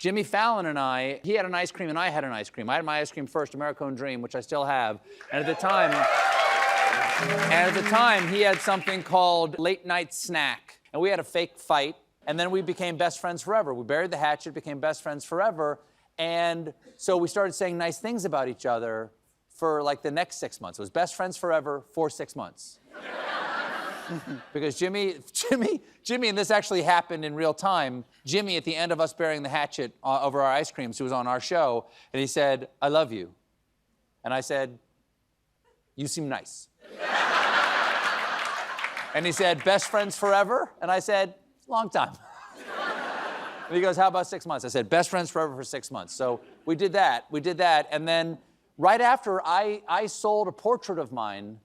Jimmy Fallon and I, he had an ice cream and I had an ice cream. I had my ice cream first, American Dream, which I still have. And at the time, he had something called Late Night Snack. And we had a fake fight, and then we became best friends forever. We buried the hatchet, became best friends forever. And so we started saying nice things about each other for like the next 6 months. It was best friends forever for 6 months. Because Jimmy, and this actually happened in real time, Jimmy, at the end of us burying the hatchet over our ice creams, who was on our show, and he said, "I love you." And I said, "You seem nice." And he said, "Best friends forever?" And I said, "Long time." And he goes, "How about 6 months?" I said, "Best friends forever for 6 months." So we did that, and then right after, I sold a portrait of mine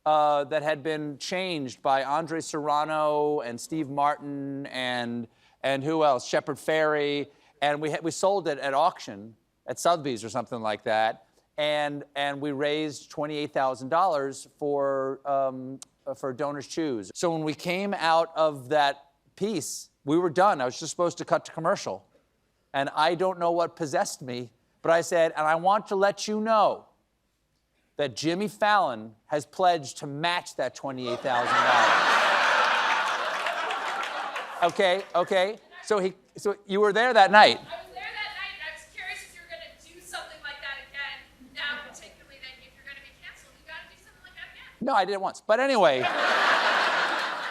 that had been changed by Andre Serrano and Steve Martin and who else? Shepard Fairey. And we sold it at auction at Sotheby's or something like that. And we raised $28,000 for Donors Choose. So when we came out of that piece, we were done. I was just supposed to cut to commercial. And I don't know what possessed me, but I said, "And I want to let you know that Jimmy Fallon has pledged to match that $28,000. Okay. So you were there that night. I was there that night, and I was curious if you were going to do something like that again. Now, particularly that if you're going to be canceled, you got to do something like that again. No, I did it once. But anyway,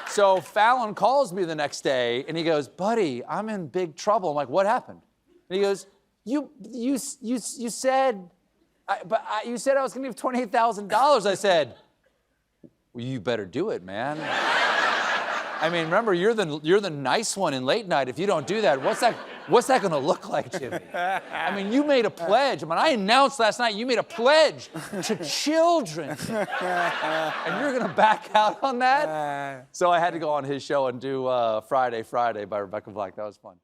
so Fallon calls me the next day, and he goes, "Buddy, I'm in big trouble." I'm like, "What happened?" And he goes, You said... you said I was going to give $28,000. I said, "Well, you better do it, man." I mean, remember, you're the nice one in late night. If you don't do that, what's that going to look like, Jimmy? I mean, you made a pledge. I mean, I announced last night you made a pledge to children, and you're going to back out on that? So I had to go on his show and do Friday by Rebecca Black. That was fun.